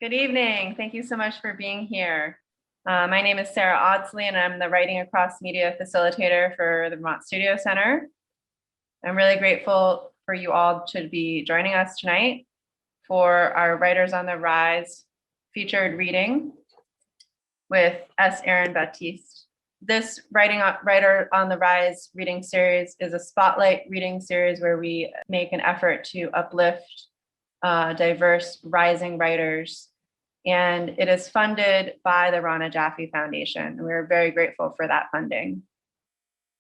Good evening. Thank you so much for being here. My name is Sarah Audsley, and I'm the Writing Across Media Facilitator for the Vermont Studio Center. I'm really grateful for you all to be joining us tonight for our Writers on the Rise featured reading with Erin Batiste. This Writer on the Rise reading series is a spotlight reading series where we make an effort to uplift diverse rising writers, and it is funded by the Rona Jaffe Foundation, and we're very grateful for that funding.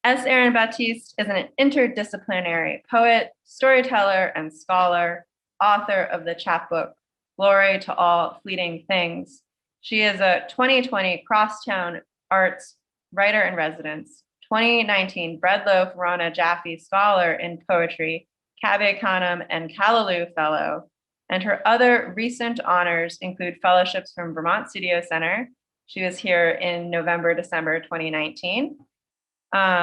Erin Batiste is an interdisciplinary poet, storyteller, and scholar, author of the chapbook Glory to All Fleeting Things. She is a 2020 Crosstown Arts Writer in Residence, 2019 Bread Loaf-Rona Jaffe Scholar in Poetry, Canem and Callaloo Fellow, and her other recent honors include fellowships from Vermont Studio Center. She was here in November, December 2019.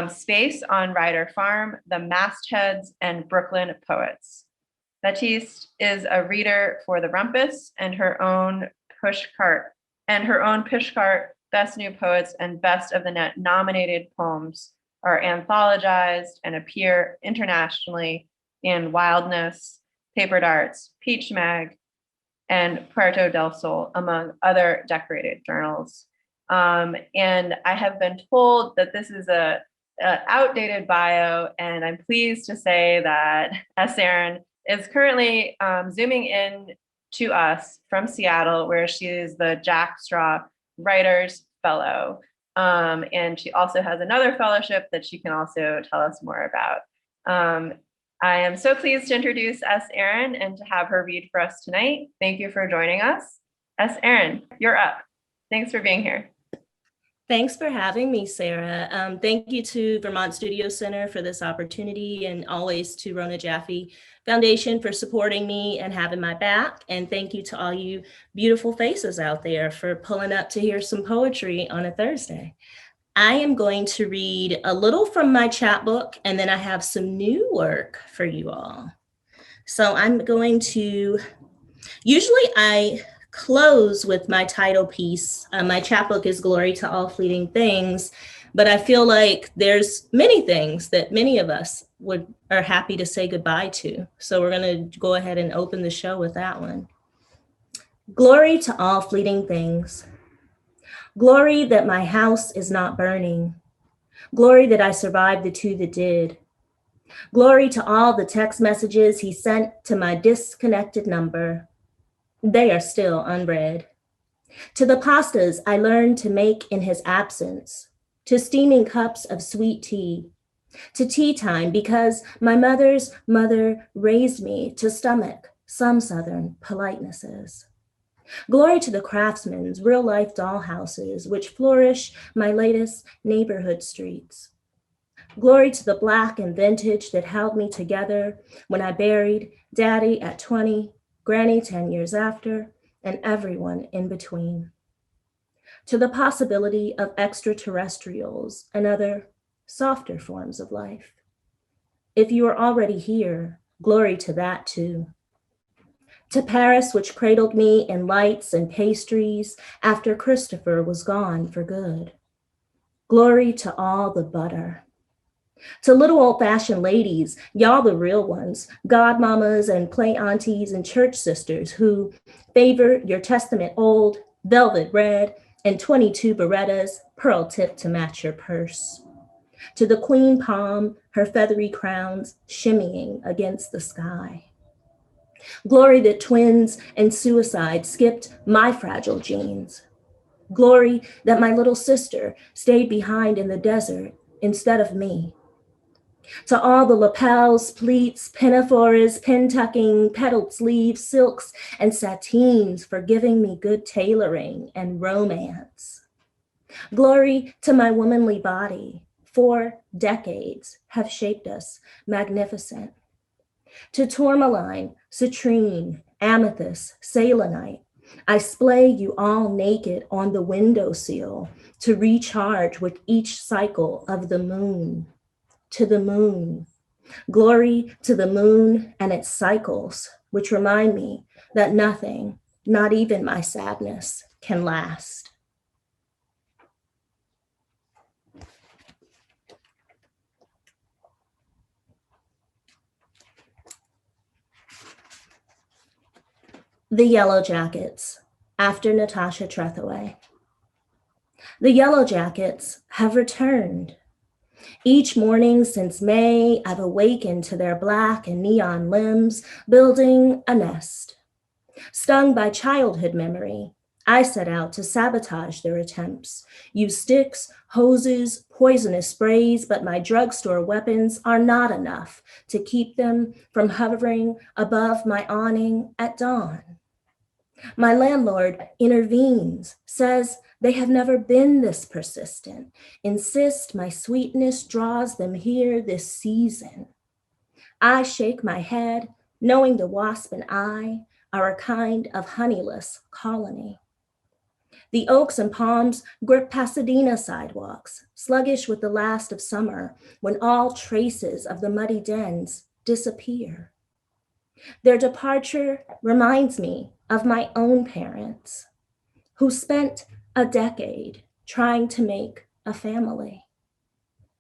Space on Ryder Farm, the Mastheads, and Brooklyn Poets. Batiste is a reader for the Rumpus and her own Pushcart, Best New Poets and Best of the Net nominated poems are anthologized and appear internationally in Wildness, Paper Darts, Peach Mag, and Puerto del Sol, among other decorated journals. And I have been told that this is a outdated bio, and I'm pleased to say that Erin is currently zooming in to us from Seattle, where she is the Jack Straw Writers Fellow. And she also has another fellowship that she can also tell us more about. I am so pleased to introduce Erin and to have her read for us tonight. Thank you for joining us. Erin, you're up. Thanks for being here. Thanks for having me, Sarah. Thank you to Vermont Studio Center for this opportunity, and always to Rona Jaffe Foundation for supporting me and having my back. And thank you to all you beautiful faces out there for pulling up to hear some poetry on a Thursday. I am going to read a little from my chapbook, and then I have some new work for you all. So I'm going to, usually I close with my title piece. My chapbook is Glory to All Fleeting Things, but I feel like there's many things that many of us are happy to say goodbye to. So we're going to go ahead and open the show with that one. Glory to all fleeting things. Glory that my house is not burning. Glory that I survived the two that did. Glory to all the text messages he sent to my disconnected number. They are still unread. To the pastas I learned to make in his absence, to steaming cups of sweet tea, to tea time because my mother's mother raised me to stomach some Southern politenesses. Glory to the craftsmen's real-life dollhouses which flourish my latest neighborhood streets. Glory to the Black and vintage that held me together when I buried Daddy at 20, Granny 10 years after, and everyone in between. To the possibility of extraterrestrials and other softer forms of life. If you are already here, glory to that too. To Paris, which cradled me in lights and pastries after Christopher was gone for good. Glory to all the butter. To little old-fashioned ladies, y'all the real ones, godmamas and play aunties and church sisters who favor your Testament old, velvet red, and 22 Berettas, pearl tipped to match your purse. To the queen palm, her feathery crowns shimmying against the sky. Glory that twins and suicide skipped my fragile genes. Glory that my little sister stayed behind in the desert instead of me. To all the lapels, pleats, pinafores, pin-tucking, petaled sleeves, silks, and satines for giving me good tailoring and romance. Glory to my womanly body. 4 decades have shaped us magnificent. To tourmaline, citrine, amethyst, selenite, I splay you all naked on the windowsill to recharge with each cycle of the moon. To the moon. Glory to the moon and its cycles, which remind me that nothing Not even my sadness can last. The Yellow Jackets, after Natasha Trethewey. The Yellow Jackets have returned. Each morning since May, I've awakened to their black and neon limbs, building a nest. Stung by childhood memory, I set out to sabotage their attempts, use sticks, hoses, poisonous sprays, but my drugstore weapons are not enough to keep them from hovering above my awning at dawn. My landlord intervenes, says they have never been this persistent, insist my sweetness draws them here this season. I shake my head, knowing the wasp and I are a kind of honeyless colony. The oaks and palms grip Pasadena sidewalks, sluggish with the last of summer, when all traces of the muddy dens disappear. Their departure reminds me of my own parents, who spent a decade trying to make a family.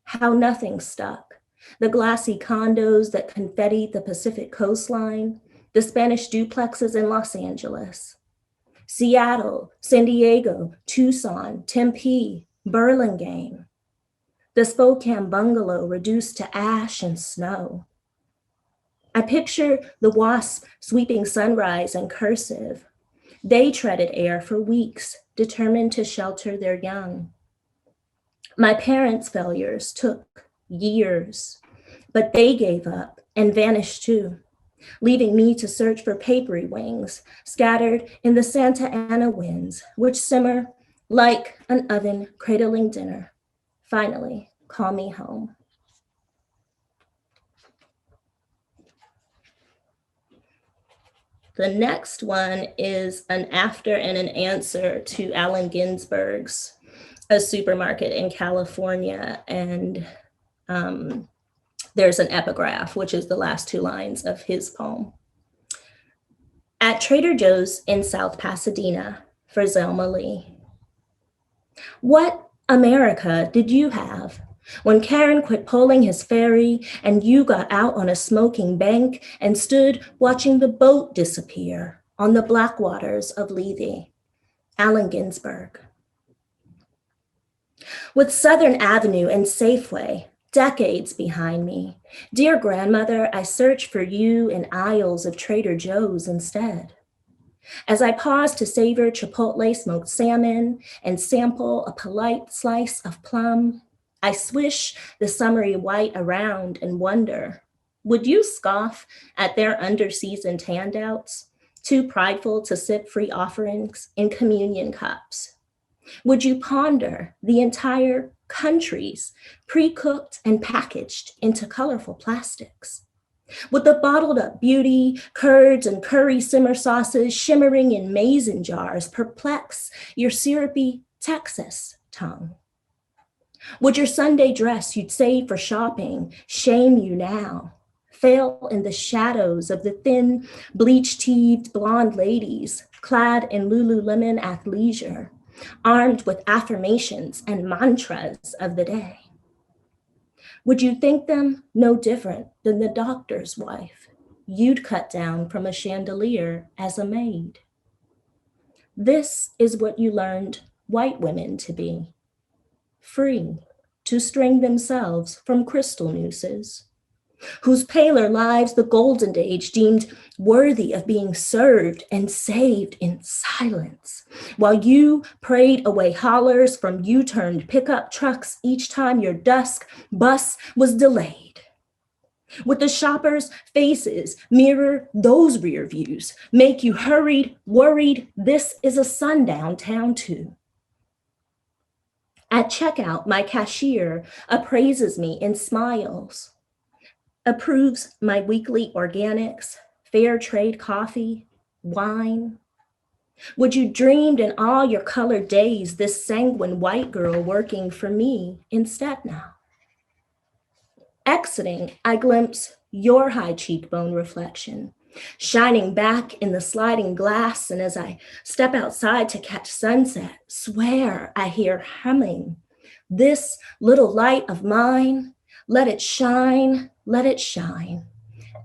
How nothing stuck, the glassy condos that confettied the Pacific coastline, the Spanish duplexes in Los Angeles, Seattle, San Diego, Tucson, Tempe, Burlingame, the Spokane bungalow reduced to ash and snow. I picture the wasp sweeping sunrise in cursive. They treaded air for weeks, determined to shelter their young. My parents' failures took years, but they gave up and vanished too, leaving me to search for papery wings scattered in the Santa Ana winds, which simmer like an oven cradling dinner. Finally, call me home. The next one is an after and an answer to Allen Ginsberg's A Supermarket in California. And there's an epigraph, which is the last two lines of his poem. At Trader Joe's in South Pasadena for Zelma Lee. What America did you have when Karen quit pulling his ferry and you got out on a smoking bank and stood watching the boat disappear on the black waters of Lethe? Allen Ginsberg. With Southern Avenue and Safeway decades behind me, dear grandmother, I search for you in aisles of Trader Joe's instead. As I pause to savor Chipotle smoked salmon and sample a polite slice of plum, I swish the summery white around and wonder, would you scoff at their underseasoned handouts, too prideful to sip free offerings in communion cups? Would you ponder the entire countries pre-cooked and packaged into colorful plastics? With the bottled up beauty, curds and curry simmer sauces shimmering in mason jars perplex your syrupy Texas tongue? Would your Sunday dress you'd save for shopping shame you now, fail in the shadows of the thin, bleach-teethed blonde ladies clad in Lululemon athleisure, armed with affirmations and mantras of the day? Would you think them no different than the doctor's wife you'd cut down from a chandelier as a maid? This is what you learned white women to be. Free to string themselves from crystal nooses, whose paler lives the Golden Age deemed worthy of being served and saved in silence, while you prayed away hollers from U-turned pickup trucks each time your dusk bus was delayed. With the shoppers' faces mirror those rear views, make you hurried, worried, this is a sundown town too. At checkout, my cashier appraises me in smiles, approves my weekly organics, fair trade coffee, wine. Would you dreamed in all your colored days this sanguine white girl working for me instead now? Exiting, I glimpse your high cheekbone reflection, shining back in the sliding glass. And as I step outside to catch sunset, swear I hear humming. This little light of mine, let it shine, let it shine.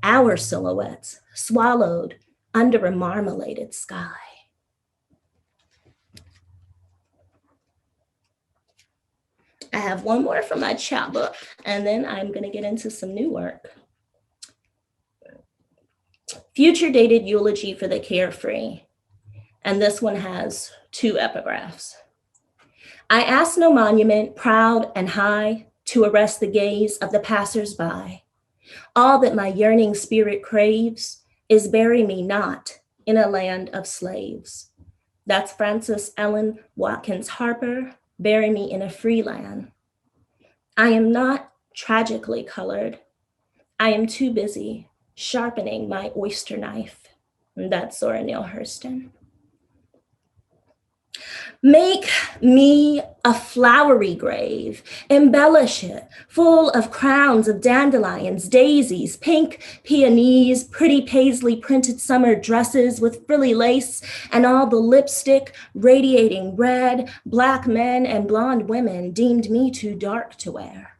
Our silhouettes swallowed under a marmoladed sky. I have one more from my chapbook, and then I'm going to get into some new work. Future dated eulogy for the carefree. And this one has 2 epigraphs. I ask no monument, proud and high, to arrest the gaze of the passers-by. All that my yearning spirit craves is bury me not in a land of slaves. That's Frances Ellen Watkins Harper, bury me in a free land. I am not tragically colored. I am too busy sharpening my oyster knife. That's Zora Neale Hurston. Make me a flowery grave, embellish it, full of crowns of dandelions, daisies, pink peonies, pretty paisley printed summer dresses with frilly lace, and all the lipstick radiating red, black men and blonde women deemed me too dark to wear.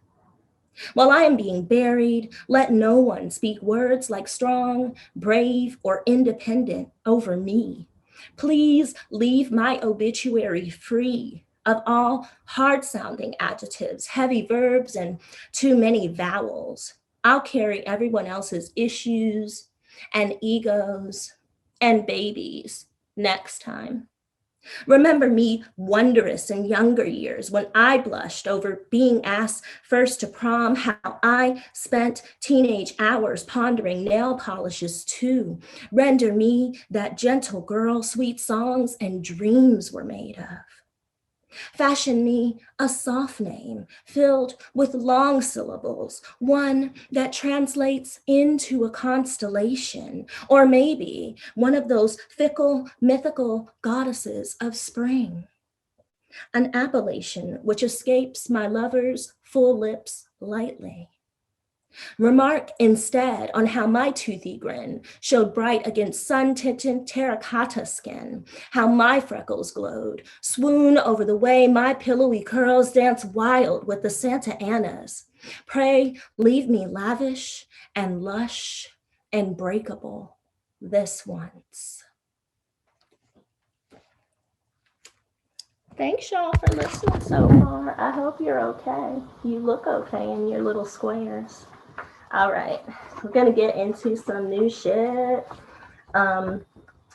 While I am being buried, let no one speak words like strong, brave, or independent over me. Please leave my obituary free of all hard-sounding adjectives, heavy verbs, and too many vowels. I'll carry everyone else's issues and egos and babies next time. Remember me wondrous in younger years when I blushed over being asked first to prom, how I spent teenage hours pondering nail polishes too. Render me that gentle girl sweet songs and dreams were made of. Fashion me a soft name filled with long syllables, one that translates into a constellation, or maybe one of those fickle, mythical goddesses of spring. An appellation which escapes my lover's full lips lightly. Remark instead on how my toothy grin showed bright against sun-tinted terracotta skin, how my freckles glowed, swoon over the way my pillowy curls dance wild with the Santa Anas. Pray leave me lavish and lush and breakable this once. Thanks y'all for listening so far. I hope you're okay. You look okay in your little squares. All right, we're gonna get into some new shit.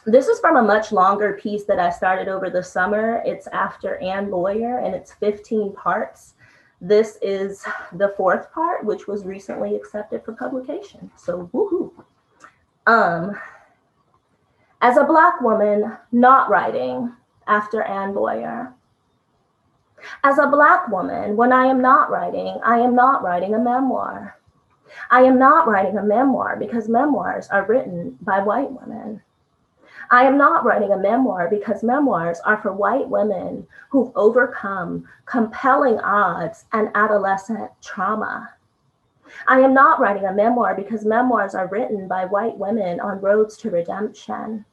This is from a much longer piece that I started over the summer. It's after Anne Boyer and it's 15 parts. This is the 4th part, which was recently accepted for publication. So woohoo. As a Black woman not writing after Anne Boyer. As a Black woman, when I am not writing a memoir. I am not writing a memoir because memoirs are written by white women. I am not writing a memoir because memoirs are for white women who've overcome compelling odds and adolescent trauma. I am not writing a memoir because memoirs are written by white women on roads to redemption.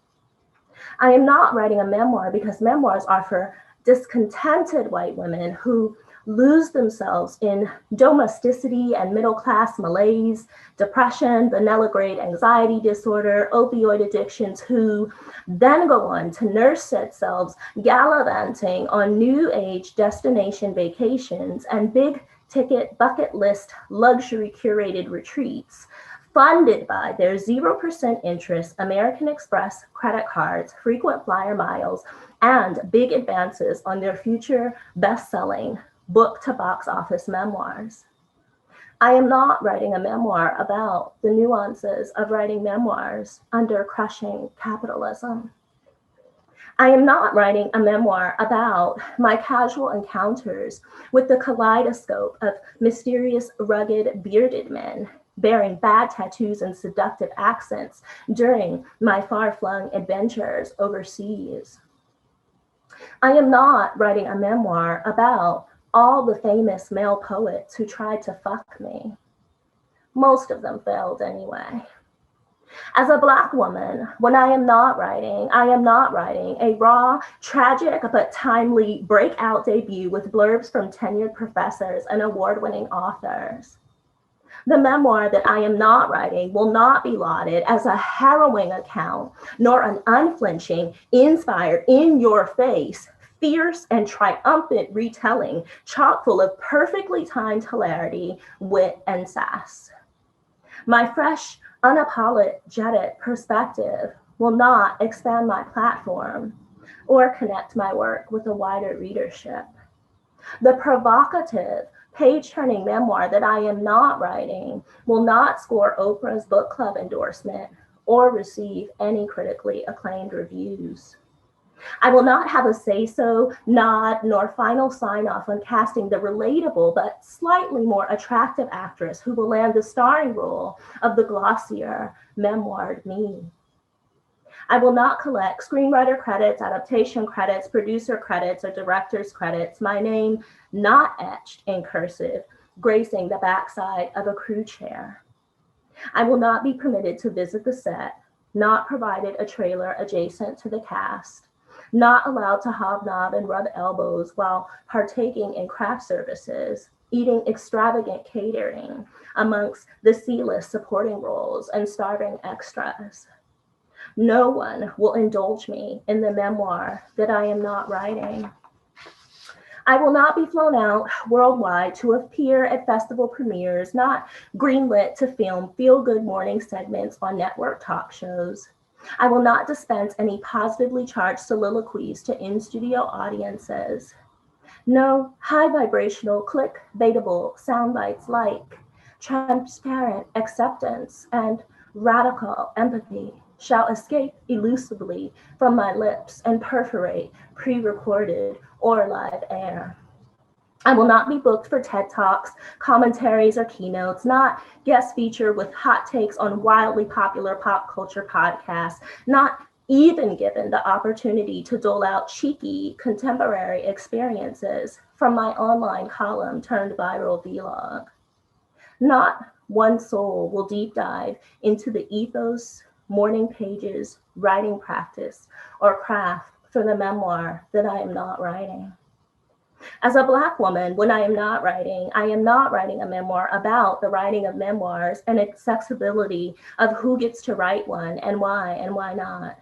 I am not writing a memoir because memoirs are for discontented white women who lose themselves in domesticity and middle-class malaise, depression, vanilla grade anxiety disorder, opioid addictions, who then go on to nurse themselves gallivanting on new age destination vacations and big ticket bucket list luxury curated retreats funded by their 0% interest American Express credit cards, frequent flyer miles, and big advances on their future best-selling book to box office memoirs. I am not writing a memoir about the nuances of writing memoirs under crushing capitalism. I am not writing a memoir about my casual encounters with the kaleidoscope of mysterious, rugged, bearded men bearing bad tattoos and seductive accents during my far-flung adventures overseas. I am not writing a memoir about all the famous male poets who tried to fuck me. Most of them failed anyway. As a Black woman, when I am not writing a raw, tragic, but timely breakout debut with blurbs from tenured professors and award-winning authors. The memoir that I am not writing will not be lauded as a harrowing account, nor an unflinching, inspired, in-your-face, fierce and triumphant retelling, chock full of perfectly timed hilarity, wit, and sass. My fresh, unapologetic perspective will not expand my platform or connect my work with a wider readership. The provocative, page-turning memoir that I am not writing will not score Oprah's book club endorsement or receive any critically acclaimed reviews. I will not have a say-so, nod, nor final sign-off on casting the relatable but slightly more attractive actress who will land the starring role of the glossier, memoired me. I will not collect screenwriter credits, adaptation credits, producer credits, or director's credits, my name not etched in cursive, gracing the backside of a crew chair. I will not be permitted to visit the set, not provided a trailer adjacent to the cast, not allowed to hobnob and rub elbows while partaking in craft services, eating extravagant catering amongst the C-list supporting roles and starving extras. No one will indulge me in the memoir that I am not writing. I will not be flown out worldwide to appear at festival premieres, not greenlit to film feel-good morning segments on network talk shows. I will not dispense any positively charged soliloquies to in-studio audiences. No high vibrational, click-baitable sound bites like transparent acceptance and radical empathy shall escape elusively from my lips and perforate pre-recorded or live air. I will not be booked for TED Talks, commentaries, or keynotes, not guest featured with hot takes on wildly popular pop culture podcasts, not even given the opportunity to dole out cheeky contemporary experiences from my online column turned viral vlog. Not one soul will deep dive into the ethos, morning pages, writing practice, or craft for the memoir that I am not writing. As a Black woman, when I am not writing a memoir about the writing of memoirs and accessibility of who gets to write one and why not.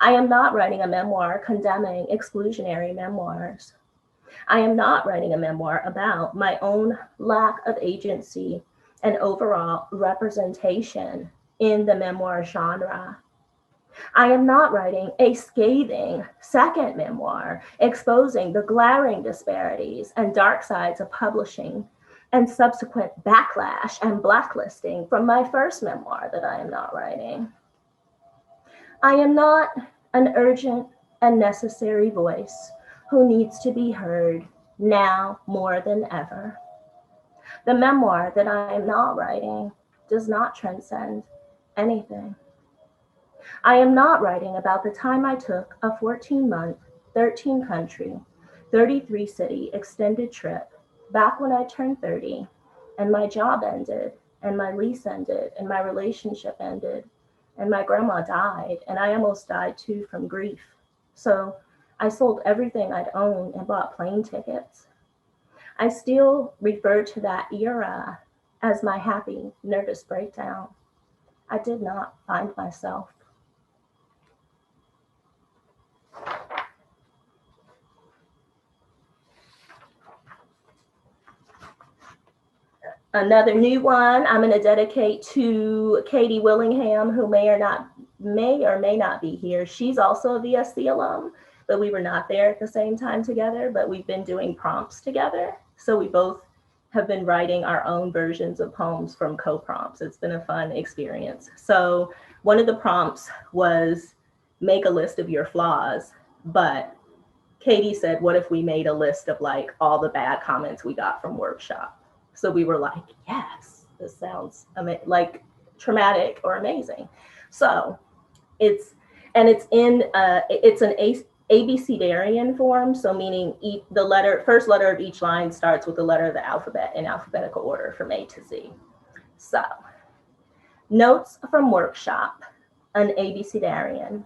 I am not writing a memoir condemning exclusionary memoirs. I am not writing a memoir about my own lack of agency and overall representation in the memoir genre. I am not writing a scathing second memoir exposing the glaring disparities and dark sides of publishing and subsequent backlash and blacklisting from my first memoir that I am not writing. I am not an urgent and necessary voice who needs to be heard now more than ever. The memoir that I am not writing does not transcend anything. I am not writing about the time I took a 14-month, 13-country, 33-city extended trip back when I turned 30 and my job ended and my lease ended and my relationship ended and my grandma died and I almost died too from grief. So I sold everything I'd owned and bought plane tickets. I still refer to that era as my happy, nervous breakdown. I did not find myself. Another new one I'm going to dedicate to Katie Willingham, who may or may not be here. She's also a VSC alum, but we were not there at the same time together, but we've been doing prompts together. So we both have been writing our own versions of poems from co-prompts. It's been a fun experience. So one of the prompts was make a list of your flaws, but Katie said, what if we made a list of like all the bad comments we got from workshop? So we were like, yes, this sounds like traumatic or amazing. So it's an ABCDarian form. So meaning the first letter of each line starts with the letter of the alphabet in alphabetical order from A to Z. So Notes from Workshop, an ABCdarian.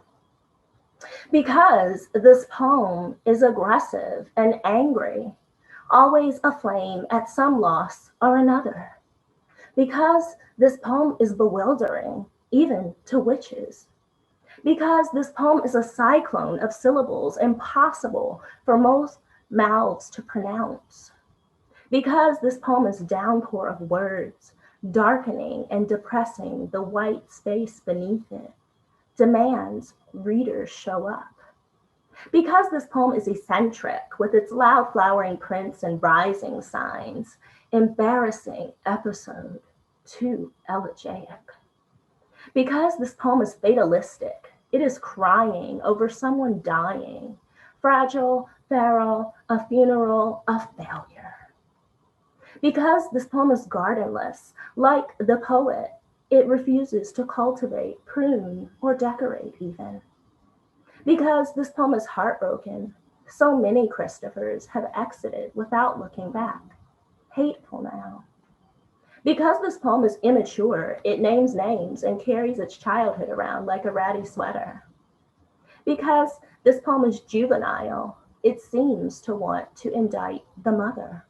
Because this poem is aggressive and angry, always aflame at some loss or another. Because this poem is bewildering, even to witches. Because this poem is a cyclone of syllables impossible for most mouths to pronounce. Because this poem is downpour of words, darkening and depressing the white space beneath it, demands readers show up. Because this poem is eccentric with its loud flowering prints and rising signs, embarrassing episode, too elegiac. Because this poem is fatalistic, it is crying over someone dying, fragile, feral, a funeral, a failure. Because this poem is gardenless, like the poet, it refuses to cultivate, prune, or decorate even. Because this poem is heartbroken, so many Christophers have exited without looking back. Hateful now. Because this poem is immature, it names names and carries its childhood around like a ratty sweater. Because this poem is juvenile, it seems to want to indict the mother.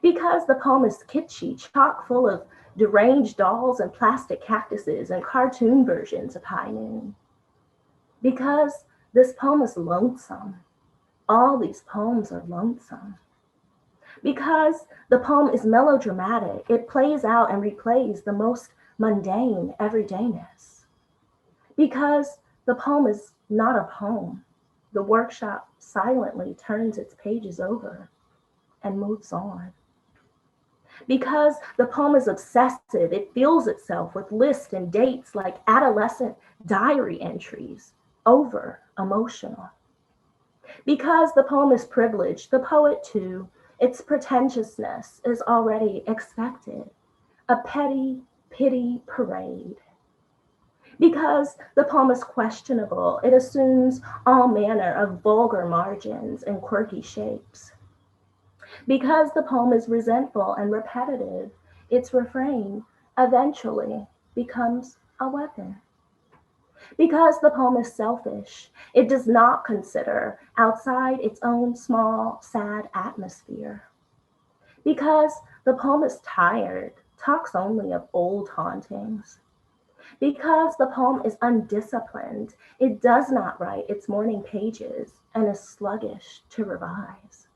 Because the poem is kitschy, chock full of deranged dolls and plastic cactuses and cartoon versions of High Noon. Because this poem is lonesome. All these poems are lonesome. Because the poem is melodramatic, it plays out and replays the most mundane everydayness. Because the poem is not a poem, the workshop silently turns its pages over and moves on. Because the poem is obsessive, it fills itself with lists and dates like adolescent diary entries, over emotional. Because the poem is privileged, the poet too, its pretentiousness is already expected, a petty pity parade. Because the poem is questionable, it assumes all manner of vulgar margins and quirky shapes. Because the poem is resentful and repetitive, its refrain eventually becomes a weapon. Because the poem is selfish, it does not consider outside its own small, sad atmosphere. Because the poem is tired, talks only of old hauntings. Because the poem is undisciplined, it does not write its morning pages and is sluggish to revise.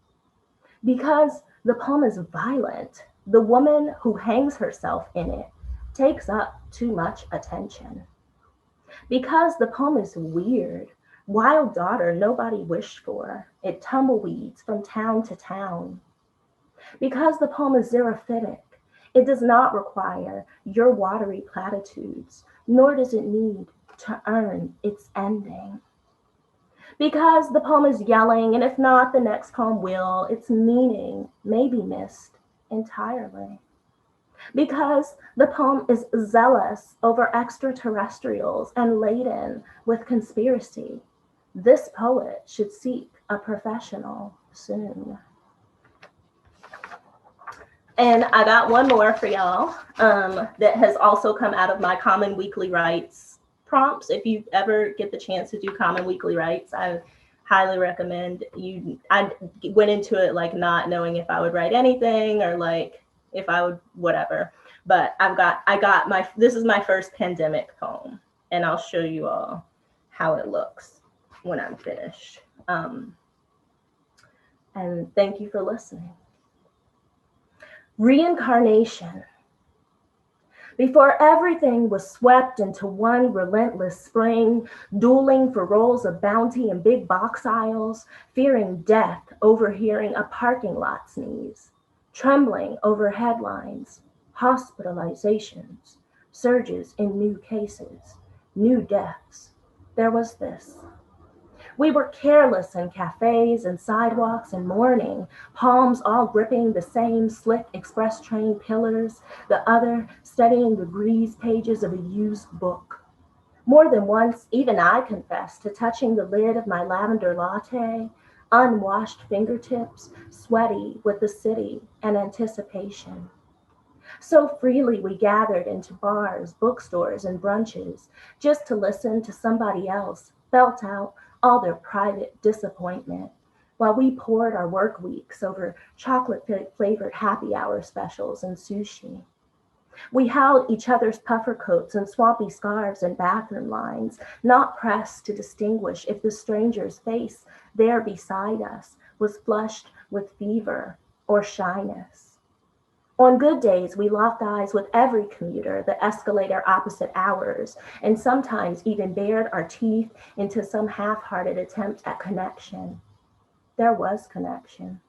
Because the poem is violent, the woman who hangs herself in it takes up too much attention. Because the poem is weird, wild daughter nobody wished for, it tumbleweeds from town to town. Because the poem is xerophytic, it does not require your watery platitudes, nor does it need to earn its ending. Because the poem is yelling, and if not, the next poem will, its meaning may be missed entirely. Because the poem is zealous over extraterrestrials and laden with conspiracy, this poet should seek a professional soon. And I got one more for y'all that has also come out of my Common Weekly Writes prompts. If you ever get the chance to do Common Weekly Writes, I highly recommend you. I went into it like not knowing if I would write anything or like if I would whatever. But this is my first pandemic poem, and I'll show you all how it looks when I'm finished. And thank you for listening. Reincarnation. Before everything was swept into one relentless spring, dueling for rolls of bounty in big box aisles, fearing death, overhearing a parking lot sneeze, trembling over headlines, hospitalizations, surges in new cases, new deaths. There was this. We were careless in cafes and sidewalks and mourning, palms all gripping the same slick express train pillars, the other studying the greased pages of a used book. More than once, even I confessed to touching the lid of my lavender latte, unwashed fingertips, sweaty with the city and anticipation. So freely we gathered into bars, bookstores, and brunches just to listen to somebody else belt out all their private disappointment while we poured our work weeks over chocolate-flavored happy hour specials and sushi. We held each other's puffer coats and swampy scarves in bathroom lines, not pressed to distinguish if the stranger's face there beside us was flushed with fever or shyness. On good days, we locked eyes with every commuter that escalated opposite hours, and sometimes even bared our teeth into some half-hearted attempt at connection. There was connection.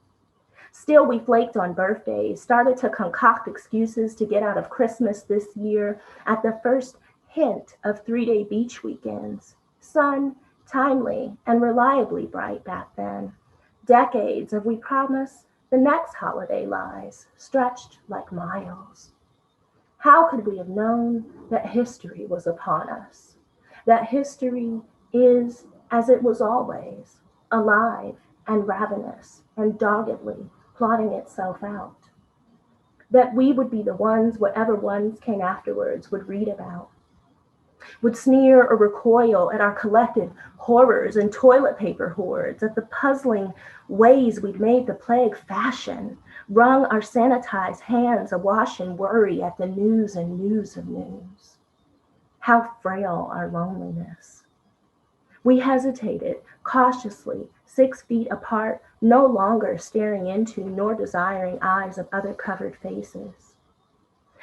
Still, we flaked on birthdays, started to concoct excuses to get out of Christmas this year at the first hint of 3-day beach weekends. Sun, timely, and reliably bright back then. Decades of we promise the next holiday lies, stretched like miles. How could we have known that history was upon us? That history is, as it was always, alive and ravenous and doggedly plotting itself out. That we would be the ones whatever ones came afterwards would read about, would sneer or recoil at our collective horrors and toilet paper hoards, at the puzzling ways we'd made the plague fashion, wrung our sanitized hands awash in worry at the news and news of news. How frail our loneliness. We hesitated, cautiously, 6 feet apart, no longer staring into nor desiring eyes of other covered faces.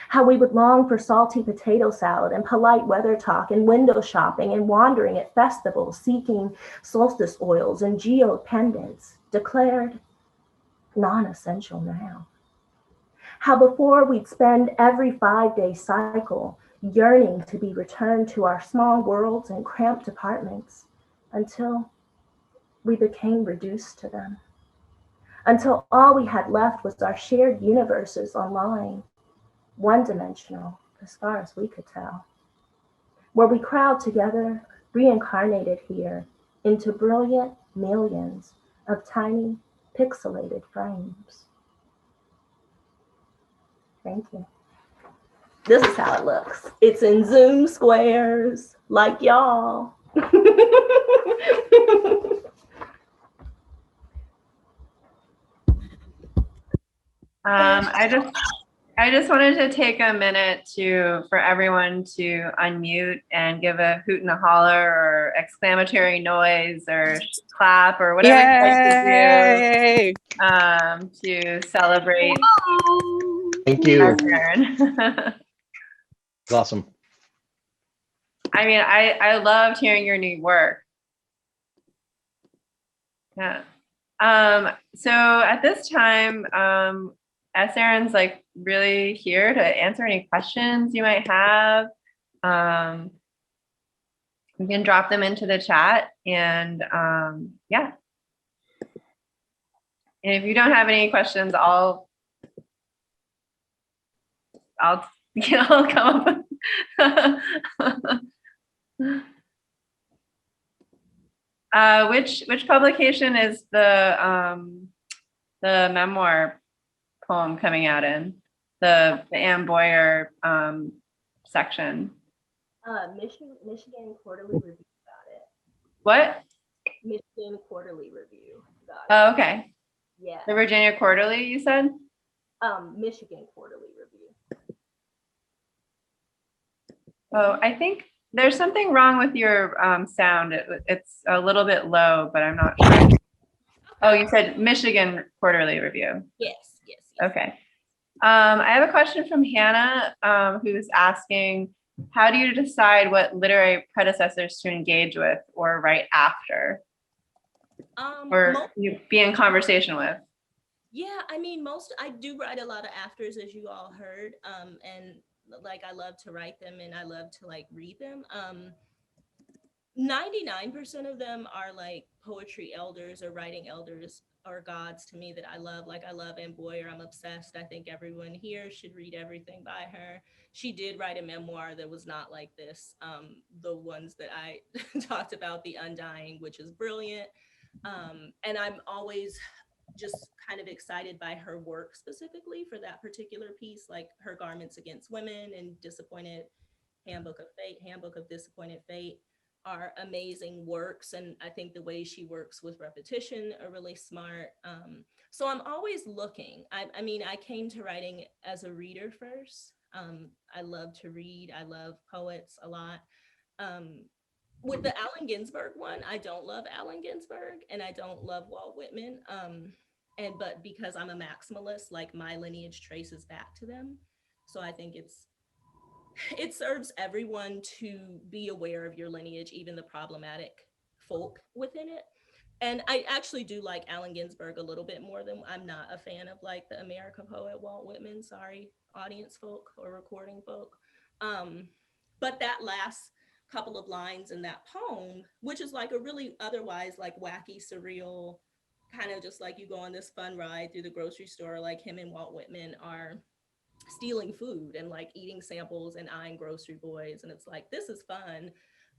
How we would long for salty potato salad and polite weather talk and window shopping and wandering at festivals seeking solstice oils and geode pendants, declared non-essential now. How before we'd spend every 5-day cycle yearning to be returned to our small worlds and cramped apartments until we became reduced to them. Until all we had left was our shared universes online, one-dimensional as far as we could tell, where we crowd together, reincarnated here into brilliant millions of tiny pixelated frames. Thank you. This is how it looks. It's in Zoom squares, like y'all. I just wanted to take a minute for everyone to unmute and give a hoot and a holler or exclamatory noise or clap or whatever you'd like to do to celebrate. Thank you. Erin. It's awesome. I mean, I loved hearing your new work. Yeah. So at this time, as Erin's like really here to answer any questions you might have, you can drop them into the chat and yeah. And if you don't have any questions, I'll come up. Which publication is the memoir poem coming out in? The Ann Boyer section. Michigan Quarterly Review got it. What? Michigan Quarterly Review got it. Oh, okay. Yeah. The Virginia Quarterly, you said? Michigan Quarterly Review. Oh, I think there's something wrong with your sound. It's a little bit low, but I'm not sure. Oh, you said Michigan Quarterly Review. Yes. Okay. I have a question from Hannah, who's asking, how do you decide what literary predecessors to engage with or write after? Or you be in conversation with? Yeah, I mean, I do write a lot of afters, as you all heard, and like I love to write them and I love to like read them. 99% of them are like poetry elders or writing elders or gods to me that I love. Like I love Ann Boyer, I'm obsessed. I think everyone here should read everything by her. She did write a memoir that was not like this. The ones that I talked about, The Undying, which is brilliant. And I'm always just kind of excited by her work specifically for that particular piece, like her Garments Against Women and Handbook of Disappointed Fate are amazing works. And I think the way she works with repetition are really smart. So I'm always looking. I mean, I came to writing as a reader first. I love to read. I love poets a lot. With the Allen Ginsberg one, I don't love Allen Ginsberg and I don't love Walt Whitman. But because I'm a maximalist, like my lineage traces back to them. So I think it serves everyone to be aware of your lineage, even the problematic folk within it. And I actually do like Allen Ginsberg a little bit more than, I'm not a fan of like the America poet Walt Whitman, sorry, audience folk or recording folk. But that last couple of lines in that poem, which is like a really otherwise like wacky, surreal, kind of just like you go on this fun ride through the grocery store, like him and Walt Whitman are stealing food and like eating samples and eyeing grocery boys. And it's like, this is fun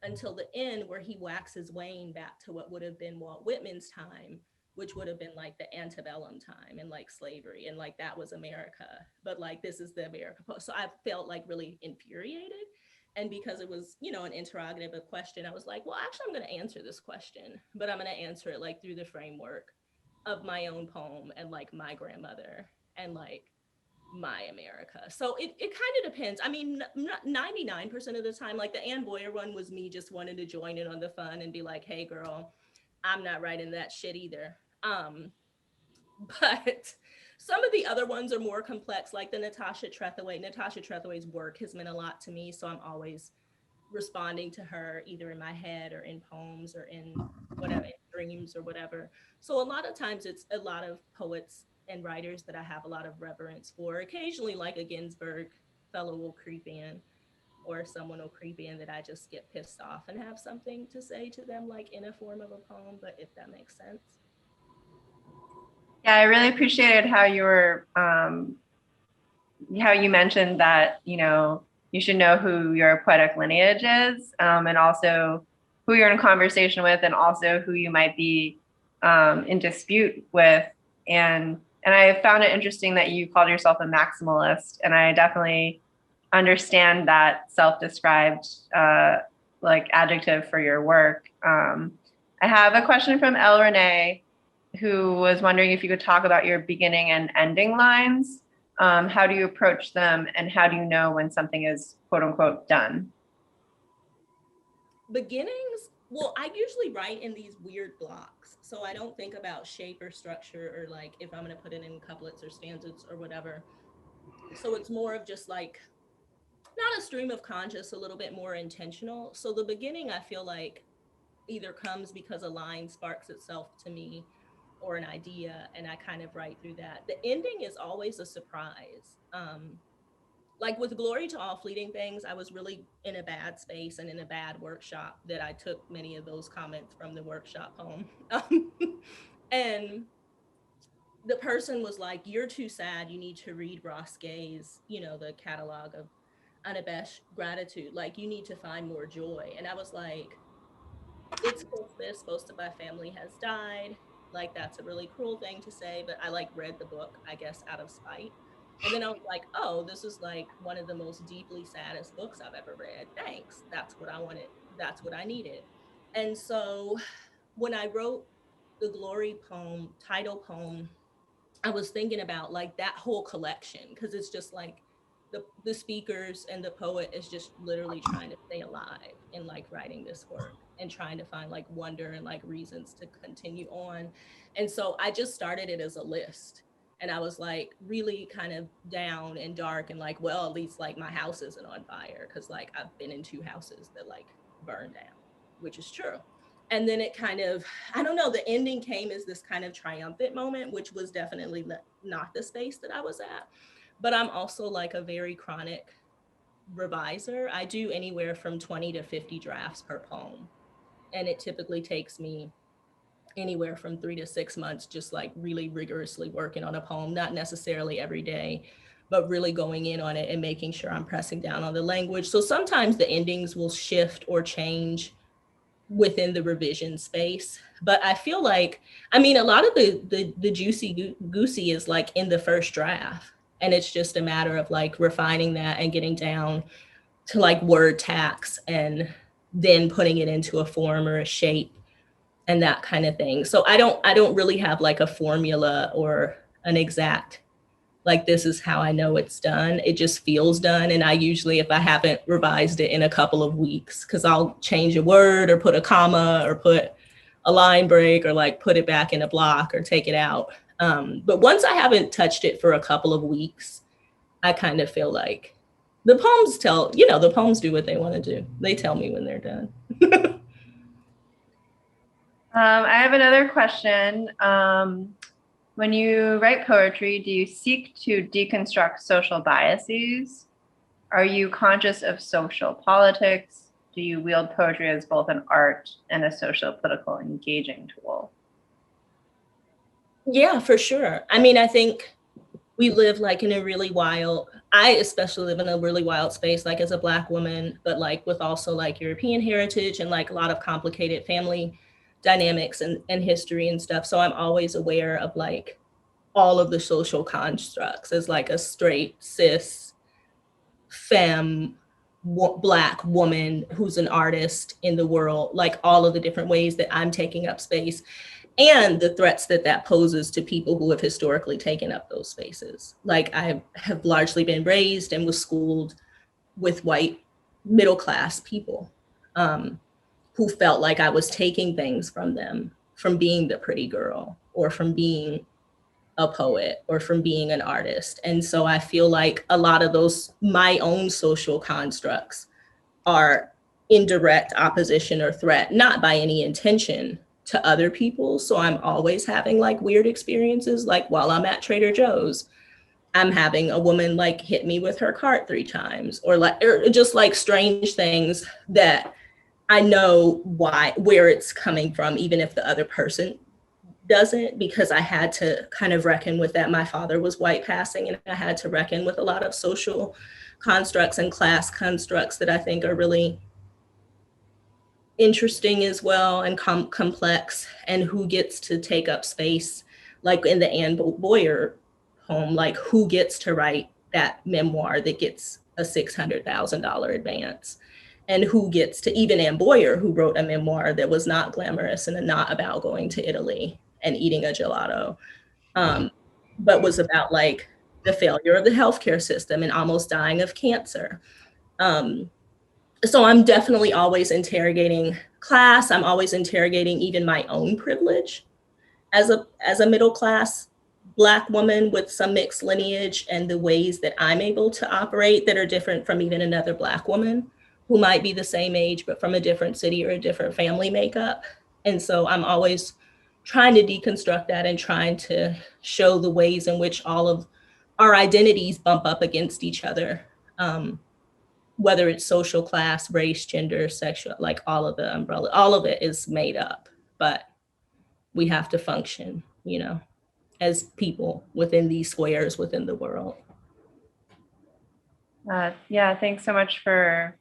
until the end where he waxes Wayne back to what would have been Walt Whitman's time, which would have been like the antebellum time and like slavery. And like, that was America, but like, this is the America post. So I felt like really infuriated. And because it was, you know, an interrogative, a question, I was like, well, actually, I'm going to answer this question, but I'm going to answer it like through the framework of my own poem and like my grandmother and like my America. So it kind of depends. I mean, 99% of the time, like the Ann Boyer one was me just wanting to join in on the fun and be like, hey girl, I'm not writing that shit either. But some of the other ones are more complex, like the Natasha Trethewey. Natasha Trethewey's work has meant a lot to me. So I'm always responding to her either in my head or in poems or in whatever, in dreams or whatever. So a lot of times it's a lot of poets and writers that I have a lot of reverence for. Occasionally like a Ginsberg fellow will creep in or someone will creep in that I just get pissed off and have something to say to them, like in a form of a poem, but if that makes sense. Yeah, I really appreciated how you were, how you mentioned that, you know, you should know who your poetic lineage is, and also who you're in conversation with, and also who you might be in dispute with. And I found it interesting that you called yourself a maximalist, and I definitely understand that self-described like adjective for your work. I have a question from El Renee, who was wondering if you could talk about your beginning and ending lines. How do you approach them, and how do you know when something is quote unquote done? Beginnings, well, I usually write in these weird blocks. So I don't think about shape or structure or like if I'm going to put it in couplets or stanzas or whatever. So it's more of just like, not a stream of conscious, a little bit more intentional. So the beginning, I feel like either comes because a line sparks itself to me or an idea, and I kind of write through that. The ending is always a surprise. Like with Glory to All Fleeting Things, I was really in a bad space and in a bad workshop that I took many of those comments from the workshop home. And the person was like, you're too sad. You need to read Ross Gay's, you know, the catalog of unabashed gratitude. Like, you need to find more joy. And I was like, it's Christmas, most of my family has died. Like, that's a really cruel thing to say, but I like read the book, I guess, out of spite. And then I was like, oh, this is like one of the most deeply saddest books I've ever read. Thanks. That's what I wanted. That's what I needed. And so when I wrote the Glory poem, title poem, I was thinking about like that whole collection, because it's just like the speakers and the poet is just literally trying to stay alive in like writing this work and trying to find like wonder and like reasons to continue on. And so I just started it as a list. And I was like really kind of down and dark and like, well, at least like my house isn't on fire, because like I've been in 2 houses that like burned down, which is true. And then it kind of, I don't know, the ending came as this kind of triumphant moment, which was definitely not the space that I was at. But I'm also like a very chronic reviser. I do anywhere from 20 to 50 drafts per poem. And it typically takes me anywhere from 3 to 6 months, just like really rigorously working on a poem, not necessarily every day, but really going in on it and making sure I'm pressing down on the language. So sometimes the endings will shift or change within the revision space. But I feel like, I mean, a lot of the juicy goosey is like in the first draft, and it's just a matter of like refining that and getting down to like word tax and then putting it into a form or a shape and that kind of thing. So I don't really have like a formula or an exact, like, this is how I know it's done. It just feels done. And I usually, if I haven't revised it in a couple of weeks, because I'll change a word or put a comma or put a line break or like put it back in a block or take it out. But once I haven't touched it for a couple of weeks, I kind of feel like the poems the poems do what they want to do. They tell me when they're done. I have another question. When you write poetry, do you seek to deconstruct social biases? Are you conscious of social politics? Do you wield poetry as both an art and a social political engaging tool? Yeah, for sure. I mean, I think we live like in a really wild, I especially live in a really wild space, like as a Black woman, but like with also like European heritage and like a lot of complicated family dynamics and history and stuff. So I'm always aware of like all of the social constructs as like a straight, cis, femme, Black woman who's an artist in the world, like all of the different ways that I'm taking up space and the threats that that poses to people who have historically taken up those spaces. Like I have largely been raised and was schooled with white middle-class people who felt like I was taking things from them, from being the pretty girl or from being a poet or from being an artist. And so I feel like a lot of those, my own social constructs are in direct opposition or threat, not by any intention to other people. So I'm always having like weird experiences, like while I'm at Trader Joe's, I'm having a woman like hit me with her cart 3 times or just like strange things that I know where it's coming from, even if the other person doesn't, because I had to kind of reckon with that. My father was white passing, and I had to reckon with a lot of social constructs and class constructs that I think are really interesting as well and complex, and who gets to take up space, like in the Anne Boyer poem, like who gets to write that memoir that gets a $600,000 advance, and who gets to, even Anne Boyer, who wrote a memoir that was not glamorous and not about going to Italy and eating a gelato, but was about like the failure of the healthcare system and almost dying of cancer. So I'm definitely always interrogating class. I'm always interrogating even my own privilege as a middle class Black woman with some mixed lineage, and the ways that I'm able to operate that are different from even another Black woman who might be the same age, but from a different city or a different family makeup. And so I'm always trying to deconstruct that and trying to show the ways in which all of our identities bump up against each other. Whether it's social class, race, gender, sexual, like all of the umbrella, all of it is made up, but we have to function, as people within these squares within the world. Yeah, thanks so much for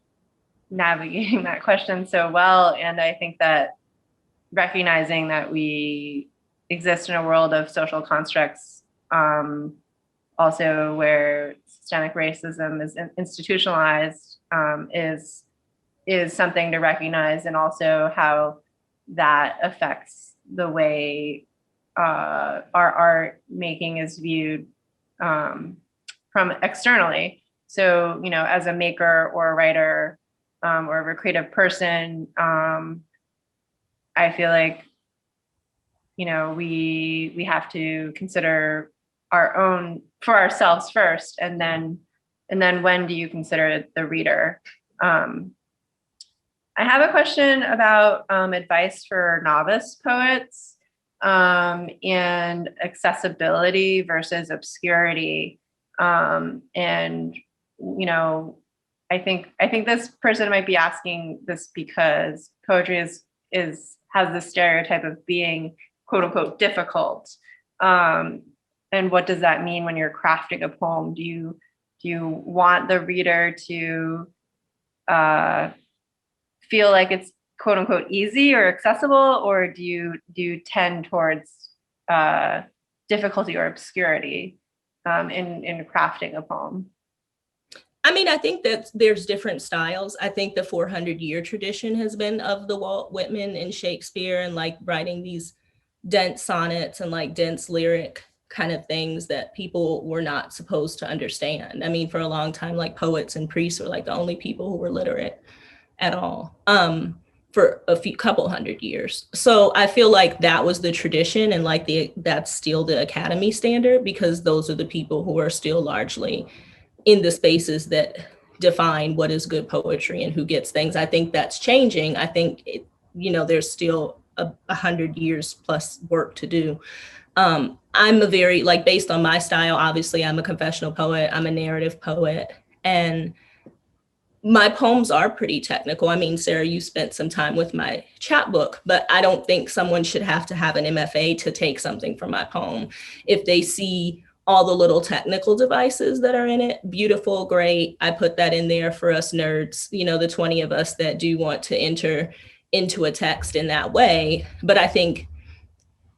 navigating that question so well. And I think that recognizing that we exist in a world of social constructs, also where systemic racism is institutionalized, is something to recognize, and also how that affects the way our art making is viewed from externally. So, as a maker or a writer or a creative person, I feel like, we have to consider our own for ourselves first, and then when do you consider the reader? I have a question about advice for novice poets and accessibility versus obscurity. And I think this person might be asking this because poetry has this stereotype of being quote unquote difficult. And what does that mean when you're crafting a poem? Do you want the reader to feel like it's quote unquote easy or accessible, or do you tend towards difficulty or obscurity in crafting a poem? I mean, I think that there's different styles. I think the 400-year tradition has been of the Walt Whitman and Shakespeare and like writing these dense sonnets and like dense lyric kind of things that people were not supposed to understand. I mean, for a long time, like poets and priests were like the only people who were literate at all for a couple hundred years. So I feel like that was the tradition, and like that's still the Academy standard, because those are the people who are still largely in the spaces that define what is good poetry and who gets things. I think that's changing. I think there's still 100 years plus work to do. I'm a very, like, based on my style, obviously I'm a confessional poet, I'm a narrative poet, and my poems are pretty technical. I mean, Sarah, you spent some time with my chapbook, but I don't think someone should have to have an MFA to take something from my poem. If they see all the little technical devices that are in it, beautiful, great. I put that in there for us nerds, the 20 of us that do want to enter into a text in that way. But I think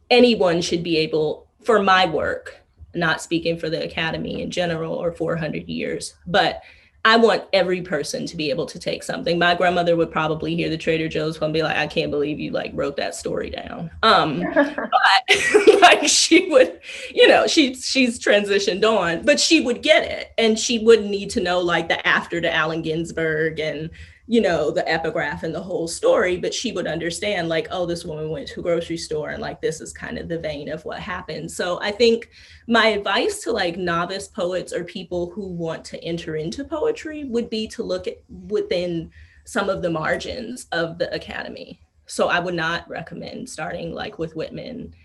anyone should be able, for my work, not speaking for the Academy in general or 400 years, but I want every person to be able to take something. My grandmother would probably hear the Trader Joe's poem and be like, I can't believe you like wrote that story down. But like she would, she's transitioned on, but she would get it. And she wouldn't need to know like the after to Allen Ginsberg and, the epigraph and the whole story, but she would understand like, oh, this woman went to a grocery store and like, this is kind of the vein of what happened. So I think my advice to like novice poets or people who want to enter into poetry would be to look at within some of the margins of the Academy. So I would not recommend starting like with Whitman.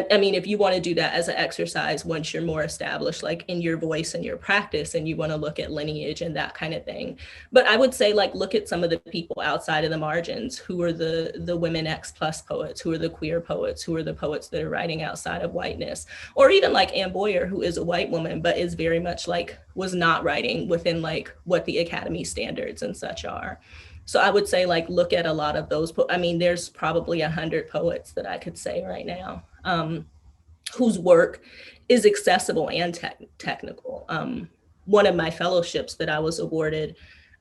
I mean, if you want to do that as an exercise, once you're more established, like in your voice and your practice, and you want to look at lineage and that kind of thing. But I would say like, look at some of the people outside of the margins, who are the women X plus poets, who are the queer poets, who are the poets that are writing outside of whiteness, or even like Anne Boyer, who is a white woman, but is very much like, was not writing within like what the Academy standards and such are. So I would say like, look at a lot of those. I mean, there's probably 100 poets that I could say right now whose work is accessible and technical. One of my fellowships that I was awarded,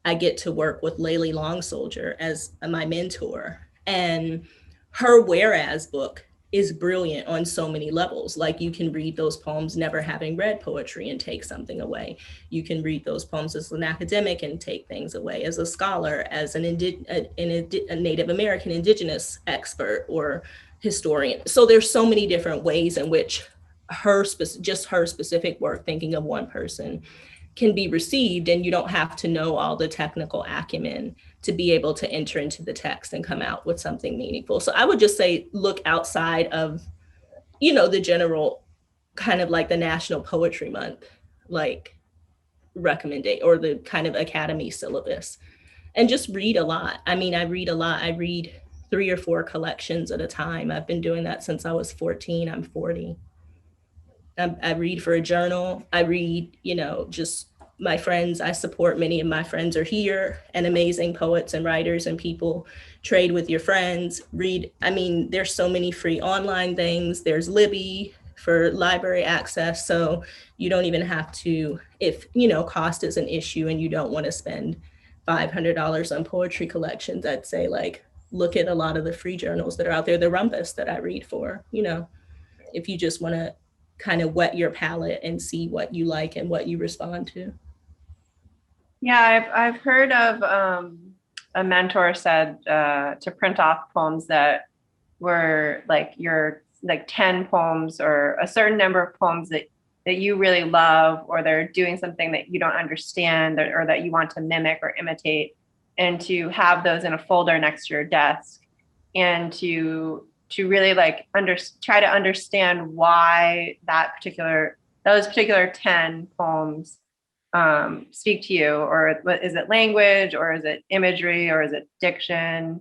I get to work with Layli Long Soldier as my mentor, and her Whereas book is brilliant on so many levels. Like you can read those poems never having read poetry and take something away. You can read those poems as an academic and take things away, as a scholar, as a Native American Indigenous expert or historian. So there's so many different ways in which her specific work, thinking of one person, can be received, and you don't have to know all the technical acumen to be able to enter into the text and come out with something meaningful. So I would just say, look outside of, the general kind of like the National Poetry Month, like recommendation or the kind of Academy syllabus, and just read a lot. I mean, I read a lot. I read 3 or 4 collections at a time. I've been doing that since I was 14. I'm 40. I read for a journal. I read, just my friends. I support many of my friends are here, and amazing poets and writers and people. Trade with your friends. Read. I mean, there's so many free online things. There's Libby for library access. So you don't even have to, if, cost is an issue and you don't want to spend $500 on poetry collections, I'd say like, look at a lot of the free journals that are out there, the Rumpus that I read for, if you just want to kind of whet your palette and see what you like and what you respond to. Yeah, I've heard of a mentor said to print off poems that were like your 10 poems or a certain number of poems that you really love, or they're doing something that you don't understand or that you want to mimic or imitate, and to have those in a folder next to your desk, and to really like try to understand why those particular 10 poems speak to you, or is it language, or is it imagery, or is it diction?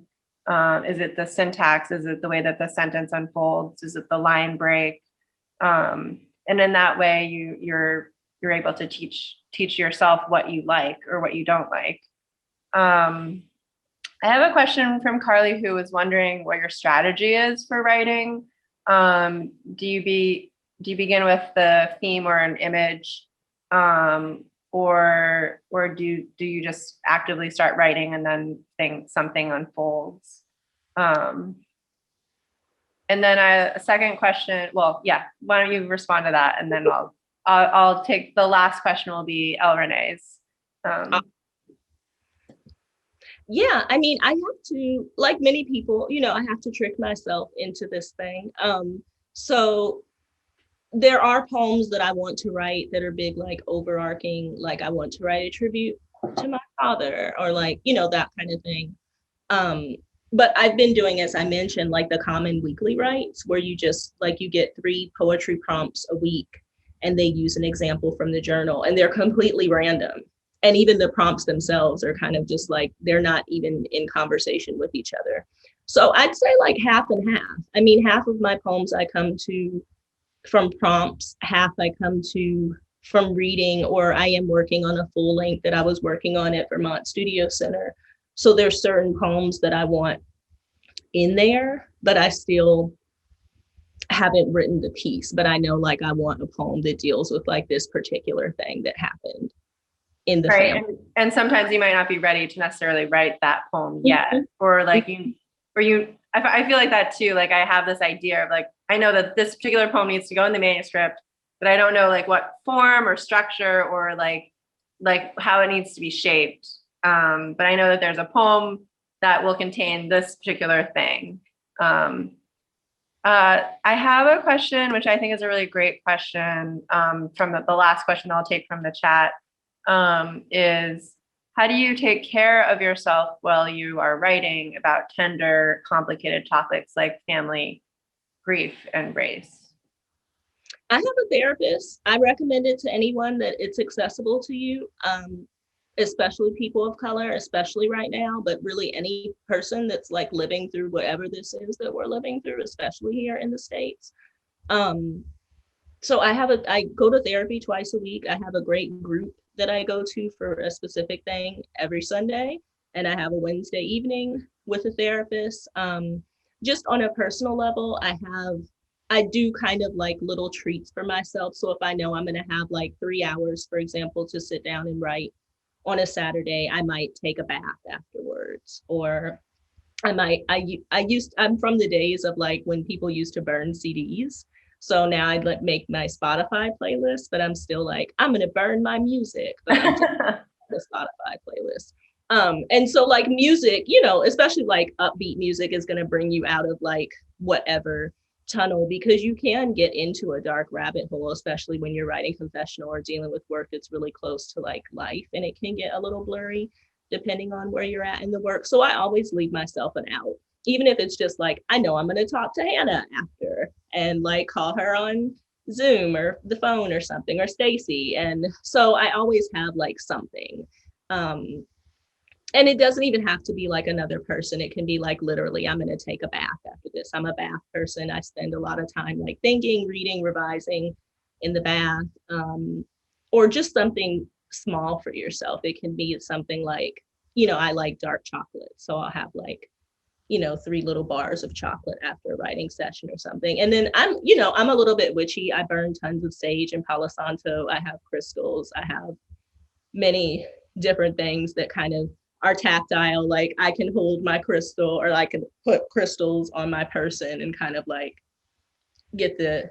Is it the syntax? Is it the way that the sentence unfolds? Is it the line break? And in that way, you're able to teach yourself what you like or what you don't like. I have a question from Carly, who was wondering what your strategy is for writing. Do you begin with the theme or an image, or do you just actively start writing and then think something unfolds? And then a second question. Well, yeah. Why don't you respond to that, and then I'll take the last question. Will be El Renee's. Yeah, I mean, I have to, like many people, I have to trick myself into this thing. So there are poems that I want to write that are big, like overarching, like I want to write a tribute to my father, or like, that kind of thing. But I've been doing, as I mentioned, like the common weekly writes, where you just like, you get 3 poetry prompts a week and they use an example from the journal, and they're completely random. And even the prompts themselves are kind of just like, they're not even in conversation with each other. So I'd say like half and half. I mean, half of my poems I come to from prompts, half I come to from reading, or I am working on a full length that I was working on at Vermont Studio Center. So there's certain poems that I want in there, but I still haven't written the piece, but I know like I want a poem that deals with like this particular thing that happened in the right. family. And sometimes you might not be ready to necessarily write that poem yet, or like I feel like that too. Like I have this idea of like, I know that this particular poem needs to go in the manuscript, but I don't know like what form or structure or like how it needs to be shaped. But I know that there's a poem that will contain this particular thing. I have a question, which I think is a really great question, from the last question I'll take from the chat, is how do you take care of yourself while you are writing about tender, complicated topics like family, grief, and race? I have a therapist. I recommend it to anyone that it's accessible to you, especially people of color, especially right now, but really any person that's like living through whatever this is that we're living through, especially here in the States. So I go to therapy twice a week. I have a great group that I go to for a specific thing every Sunday. And I have a Wednesday evening with a therapist. Just on a personal level, I do kind of like little treats for myself. So if I know I'm going to have like 3 hours, for example, to sit down and write on a Saturday, I might take a bath afterwards, or I'm from the days of like when people used to burn CDs. So now I make my Spotify playlist, but I'm still like, I'm going to burn my music, but I'm just the Spotify playlist. And so like music, especially like upbeat music is going to bring you out of like whatever tunnel, because you can get into a dark rabbit hole, especially when you're writing confessional or dealing with work that's really close to like life, and it can get a little blurry depending on where you're at in the work. So I always leave myself an out, even if it's just like, I know I'm going to talk to Hannah after and like call her on Zoom or the phone or something, or Stacy. And so I always have like something. And it doesn't even have to be like another person. It can be like literally, I'm going to take a bath after this. I'm a bath person. I spend a lot of time like thinking, reading, revising in the bath, or just something small for yourself. It can be something like, I like dark chocolate. So I'll have like, 3 little bars of chocolate after a writing session or something. And then I'm a little bit witchy. I burn tons of sage and Palo Santo. I have crystals. I have many different things that kind of are tactile. Like I can hold my crystal, or I can put crystals on my person and kind of like get the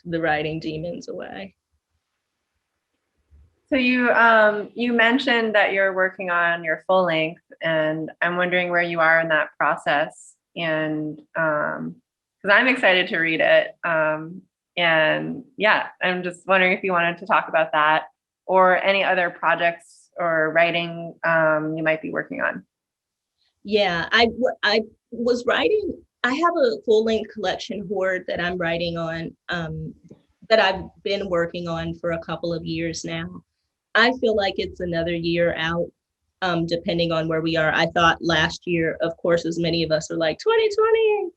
writing demons away. So you mentioned that you're working on your full length, and I'm wondering where you are in that process. And because I'm excited to read it, and yeah, I'm just wondering if you wanted to talk about that or any other projects or writing you might be working on. Yeah, I was writing. I have a full length collection, Hoard, that I'm writing on, that I've been working on for a couple of years now. I feel like it's another year out, depending on where we are. I thought last year, of course, as many of us are like 2020,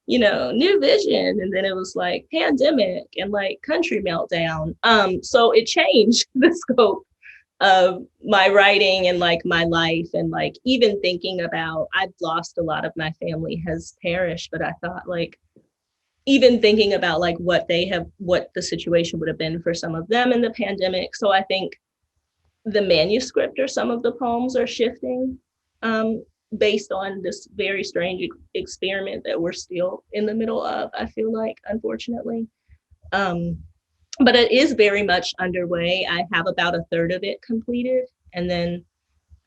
new vision. And then it was like pandemic and like country meltdown. So it changed the scope of my writing and like my life, and like even thinking about, I've lost a lot of my family has perished, but I thought like even thinking about like what the situation would have been for some of them in the pandemic. So I think the manuscript or some of the poems are shifting based on this very strange experiment that we're still in the middle of, I feel like, unfortunately. But it is very much underway. I have about a third of it completed. And then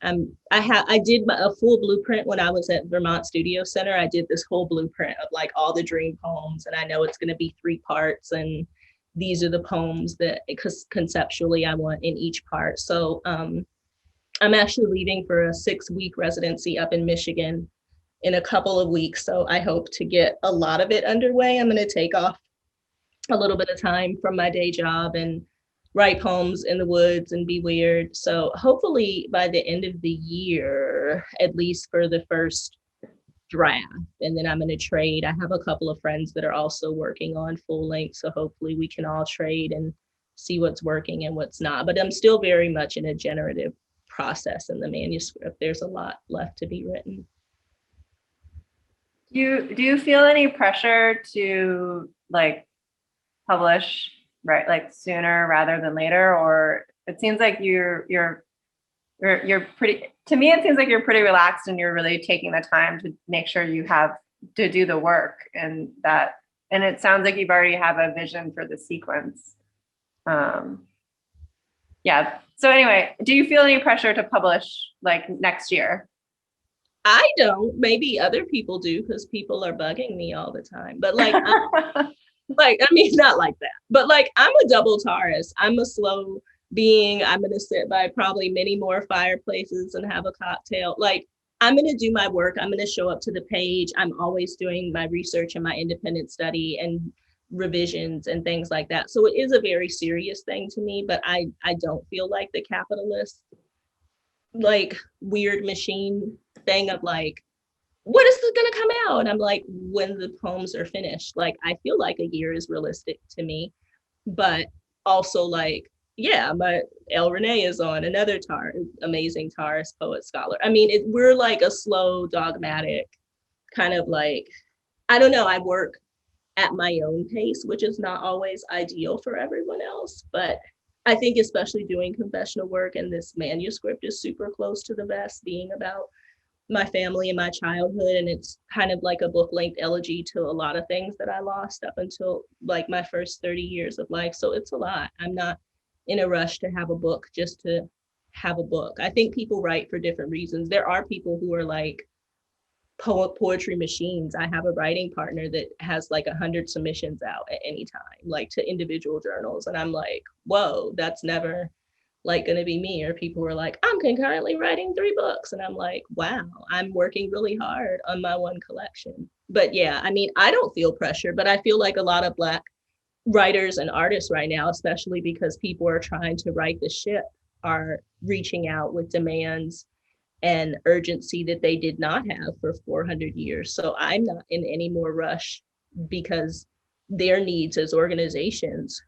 I did a full blueprint when I was at Vermont Studio Center. I did this whole blueprint of like all the dream poems, and I know it's going to be 3 parts, and these are the poems that, because conceptually I want in each part. So I'm actually leaving for a 6-week residency up in Michigan in a couple of weeks. So I hope to get a lot of it underway. I'm going to take off a little bit of time from my day job and write poems in the woods and be weird. So hopefully by the end of the year, at least for the first draft, and then I'm going to trade. I have a couple of friends that are also working on full length. So hopefully we can all trade and see what's working and what's not. But I'm still very much in a generative process in the manuscript. There's a lot left to be written. Do you feel any pressure to like publish right like sooner rather than later? Or it seems like you're pretty, to me it seems like you're pretty relaxed and you're really taking the time to make sure you have to do the work, and it sounds like you've already have a vision for the sequence. Yeah. So anyway, do you feel any pressure to publish like next year? I don't. Maybe other people do, because people are bugging me all the time. But like, I mean, not like that. But like, I'm a double Taurus. I'm a slow being. I'm going to sit by probably many more fireplaces and have a cocktail. Like, I'm going to do my work. I'm going to show up to the page. I'm always doing my research and my independent study and revisions and things like that. So it is a very serious thing to me, but I don't feel like the capitalist, like weird machine thing of like, what is this gonna come out? And I'm like, when the poems are finished. Like, I feel like a year is realistic to me, but also like, yeah, my El Renee is on, another amazing Taurus poet scholar. I mean, we're like a slow, dogmatic kind of like, I don't know, I work at my own pace, which is not always ideal for everyone else. But I think especially doing confessional work, and this manuscript is super close to the vest, being about my family and my childhood. And it's kind of like a book-length elegy to a lot of things that I lost up until like my first 30 years of life. So it's a lot. I'm not in a rush to have a book just to have a book. I think people write for different reasons. There are people who are like poetry machines. I have a writing partner that has like 100 submissions out at any time, like to individual journals. And I'm like, whoa, that's never like going to be me. Or people were like, I'm concurrently writing 3 books. And I'm like, wow, I'm working really hard on my one collection. But yeah, I mean, I don't feel pressure, but I feel like a lot of Black writers and artists right now, especially because people are trying to right the ship, are reaching out with demands and urgency that they did not have for 400 years. So I'm not in any more rush because their needs as organizations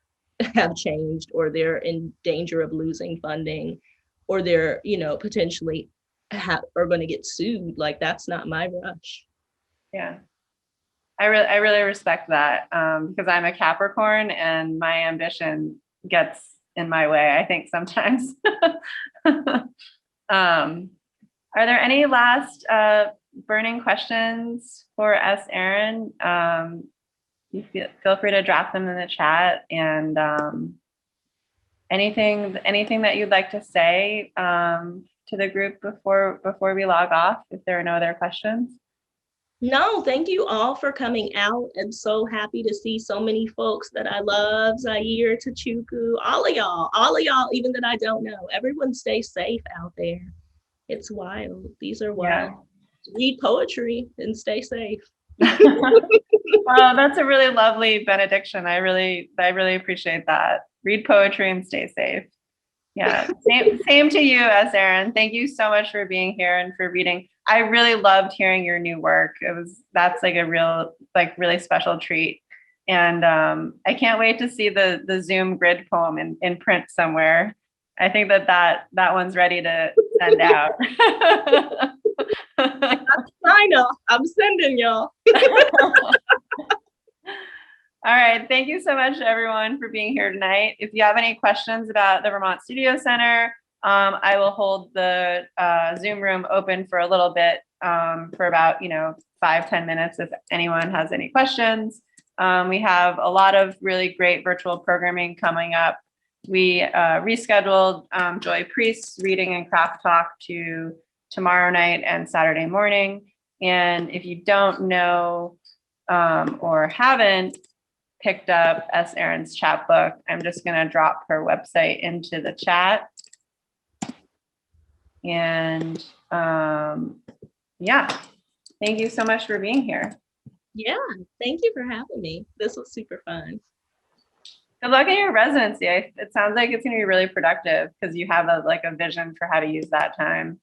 have changed, or they're in danger of losing funding, or they're, potentially are going to get sued. Like, that's not my rush. Yeah. I really respect that, because I'm a Capricorn and my ambition gets in my way, I think, sometimes. Are there any last burning questions for us, Erin? You feel free to drop them in the chat, and anything that you'd like to say to the group before we log off, if there are no other questions. No, thank you all for coming out. I'm so happy to see so many folks that I love, Zaire, Tachuku, all of y'all, even that I don't know. Everyone stay safe out there. It's wild. These are wild. Yeah. Read poetry and stay safe. Well, that's a really lovely benediction. I really appreciate that. Read poetry and stay safe. Yeah, same to you, Erin. Thank you so much for being here and for reading. I really loved hearing your new work. That's like a real, like really special treat. And I can't wait to see the Zoom grid poem in print somewhere. I think that one's ready to send out. Sign up. I'm sending y'all. All right. Thank you so much, everyone, for being here tonight. If you have any questions about the Vermont Studio Center, I will hold the Zoom room open for a little bit, for about 5-10 minutes if anyone has any questions. We have a lot of really great virtual programming coming up. We rescheduled Joy Priest's reading and craft talk to tomorrow night and Saturday morning. And if you don't know or haven't picked up Erin's chapbook, I'm just going to drop her website into the chat. And yeah, thank you so much for being here. Yeah, thank you for having me. This was super fun. Good luck in your residency. It sounds like it's going to be really productive because you have a vision for how to use that time.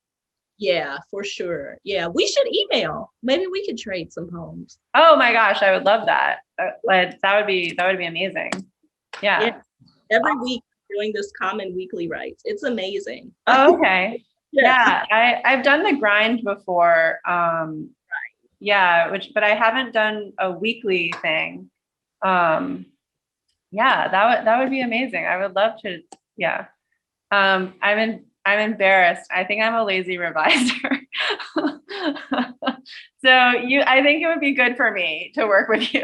Yeah, for sure. Yeah, we should email. Maybe we could trade some poems. Oh my gosh, I would love that. That would be amazing. Yeah. Every week doing this common weekly writes. It's amazing. Oh, okay. Yes. Yeah, I've done the grind before. Yeah, but I haven't done a weekly thing. Yeah, that would be amazing. I would love to. Yeah. I'm embarrassed. I think I'm a lazy reviser. So I think it would be good for me to work with you.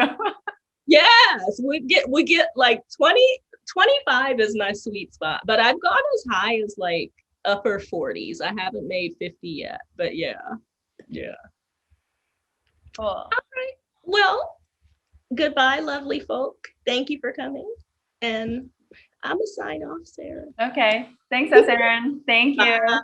Yes, we get like 20, 25 is my sweet spot, but I've gone as high as like upper 40s. I haven't made 50 yet, but yeah. Cool. All right. Well, goodbye, lovely folk. Thank you for coming. And I'm a sign off, Sarah. Okay. Thanks, Erin. Thank you. Bye.